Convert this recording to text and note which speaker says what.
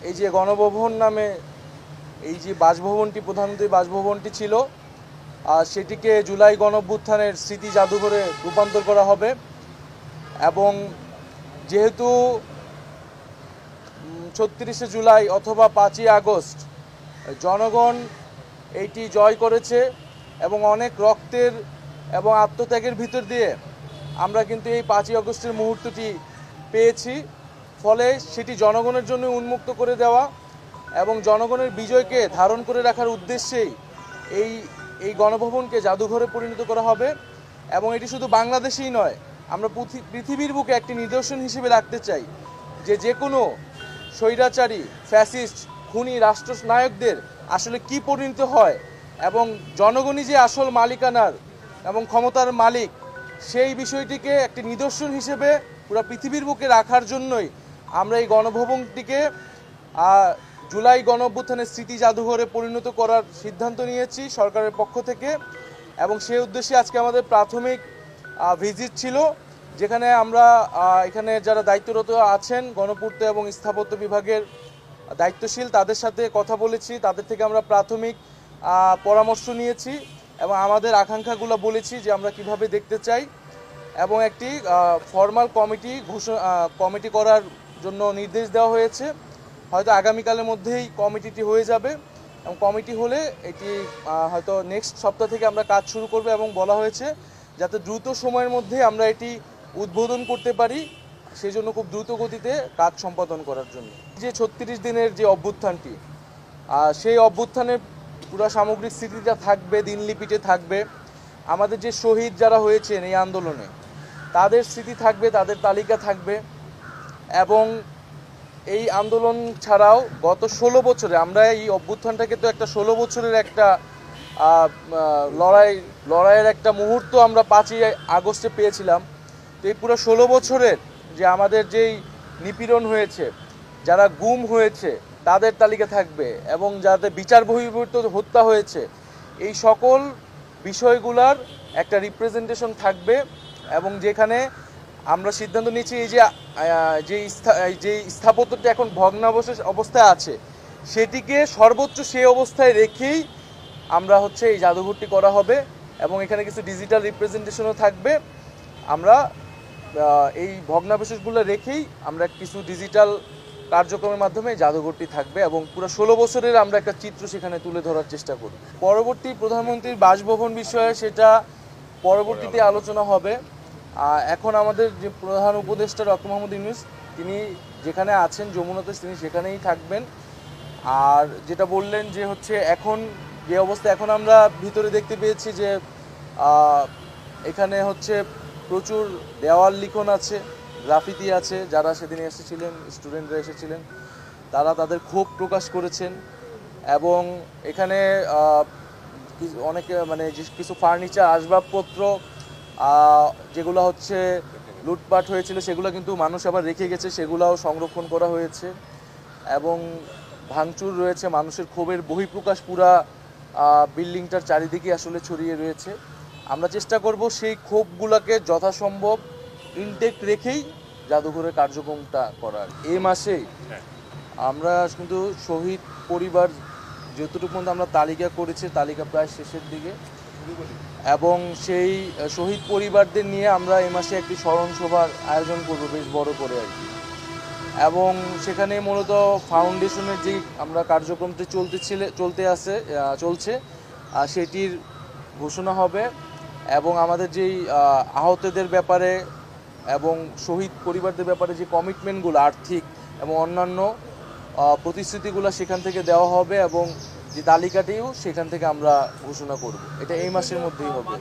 Speaker 1: এই যে গণভবন নামে এই যে বাসভবনটি, প্রধানমন্ত্রী বাসভবনটি ছিল, সেটিকে জুলাই গণঅভ্যুত্থানের স্মৃতি জাদুঘরে রূপান্তর করা হবে। এবং যেহেতু ৩৬শে জুলাই অথবা ৫ই আগস্ট জনগণ এইটি জয় করেছে এবং অনেক রক্তের এবং আত্মত্যাগের ভিতর দিয়ে আমরা কিন্তু এই ৫ই আগস্টের মুহূর্তটি পেয়েছি। ফলে সেটি জনগণের জন্য উন্মুক্ত করে দেওয়া এবং জনগণের বিজয়কে ধারণ করে রাখার উদ্দেশ্যেই এই গণভবনকে জাদুঘরে পরিণত করা হবে। এবং এটি শুধু বাংলাদেশেই নয়, আমরা পৃথিবীর বুকে একটি নিদর্শন হিসেবে রাখতে চাই যে কোনো স্বৈরাচারী, ফ্যাসিস্ট, খুনি রাষ্ট্রনায়কদের আসলে কি পরিণত হয় এবং জনগণই যে আসল মালিকানার এবং ক্ষমতার মালিক, সেই বিষয়টিকে একটি নিদর্শন হিসেবে পুরো পৃথিবীর বুকে রাখার জন্যই আমরা এই গণভবনটিকে জুলাই গণঅভ্যুত্থানের স্মৃতি জাদুঘরে পরিণত করার সিদ্ধান্ত নিয়েছি সরকারের পক্ষ থেকে। এবং সেই উদ্দেশ্যে আজকে আমাদের প্রাথমিক ভিজিট ছিল, যেখানে আমরা এখানে যারা দায়িত্বরত আছেন গণপূর্ত এবং স্থাপত্য বিভাগের দায়িত্বশীল, তাদের সাথে কথা বলেছি, তাদের থেকে আমরা প্রাথমিক পরামর্শ নিয়েছি এবং আমাদের আকাঙ্ক্ষাগুলো বলেছি যে আমরা কিভাবে দেখতে চাই। এবং একটি ফর্মাল কমিটি করার জন্য নির্দেশ দেওয়া হয়েছে। হয়তো আগামীকালের মধ্যেই কমিটিটি হয়ে যাবে এবং কমিটি হলে এটি হয়তো নেক্সট সপ্তাহ থেকে আমরা কাজ শুরু করব। এবং বলা হয়েছে যাতে দ্রুত সময়ের মধ্যে আমরা এটি উদ্বোধন করতে পারি, সেই জন্য খুব দ্রুত গতিতে কাজ সম্পাদন করার জন্য। যে ৩৬ দিনের যে অভ্যুত্থানটি, সেই অভ্যুত্থানের পুরো সামগ্রিক স্মৃতিটা থাকবে, দিনলিপিতে থাকবে। আমাদের যে শহীদ যারা হয়েছেন এই আন্দোলনে, তাদের স্মৃতি থাকবে, তাদের তালিকা থাকবে। এবং এই আন্দোলন ছাড়াও গত 16 বছরে আমরা এই অভ্যুত্থানটাকে তো একটা 16 বছরের একটা লড়াইয়ের একটা মুহূর্ত আমরা 5ই আগস্টে পেয়েছিলাম। তো এই পুরো 16 বছরের যে আমাদের যেই নিপীড়ন হয়েছে, যারা গুম হয়েছে তাদের তালিকা থাকবে এবং যাদের বিচার বহির্ভূত হত্যা হয়েছে, এই সকল বিষয়গুলোর একটা রিপ্রেজেন্টেশন থাকবে। এবং যেখানে আমরা সিদ্ধান্ত নিয়েছি এই যে স্থাপত্যটা এখন ভগ্নাবশেষ অবস্থায় আছে, সেটিকে সর্বোচ্চ সেই অবস্থায় রেখেই আমরা এই জাদুঘরটি করা হবে। এবং এখানে কিছু ডিজিটাল রিপ্রেজেন্টেশনও থাকবে। আমরা এই ভগ্নাবশেষগুলো রেখেই আমরা কিছু ডিজিটাল কার্যক্রমের মাধ্যমে জাদুঘরটি থাকবে এবং পুরো 16 বছরের আমরা একটা চিত্র সেখানে তুলে ধরার চেষ্টা করব। পরবর্তী প্রধানমন্ত্রীর বাসভবন বিষয়ে সেটা পরবর্তীতে আলোচনা হবে। এখন আমাদের যে প্রধান উপদেষ্টা ডক্টর মোহাম্মদ ইউনূস, তিনি যেখানে আছেন যমুনাতে, তিনি সেখানেই থাকবেন। আর যেটা বললেন যে এখন যে অবস্থা, এখন আমরা ভিতরে দেখতে পেয়েছি যে এখানে প্রচুর দেওয়াল লিখন আছে, গ্রাফিতি আছে। যারা সেদিন এসেছিলেন, স্টুডেন্টরা এসেছিলেন, তারা তাদের ক্ষোভ প্রকাশ করেছেন। এবং এখানে অনেকে কিছু ফার্নিচার, আসবাবপত্র যেগুলো লুটপাট হয়েছিল, সেগুলো কিন্তু মানুষ আবার রেখে গেছে, সেগুলোও সংরক্ষণ করা হয়েছে। এবং ভাঙচুর রয়েছে, মানুষের ক্ষোভের বহিঃপ্রকাশ পুরা বিল্ডিংটার চারিদিকে ছড়িয়ে রয়েছে। আমরা চেষ্টা করব সেই ক্ষোভগুলোকে যথাসম্ভব ইনটেক্ট রেখেই জাদুঘরের কার্যক্রমটা করার। এই মাসেই আমরা কিন্তু শহীদ পরিবার যতটুকু পর্যন্ত আমরা তালিকা করেছি, তালিকা প্রায় শেষের দিকে, এবং সেই শহীদ পরিবারদের নিয়ে আমরা এই মাসে একটি স্মরণ সভার আয়োজন করব বেশ বড় করে আর কি। এবং সেখানে মূলত ফাউন্ডেশনের যে আমরা কার্যক্রমটি চলছে সেটির ঘোষণা হবে। এবং আমাদের যেই আহতদের ব্যাপারে এবং শহীদ পরিবারদের ব্যাপারে যে কমিটমেন্টগুলো, আর্থিক এবং অন্যান্য প্রতিশ্রুতিগুলো সেখান থেকে দেওয়া হবে এবং যে তালিকাটিও সেখান থেকে আমরা ঘোষণা করব। এটা এই মাসের মধ্যেই হবে।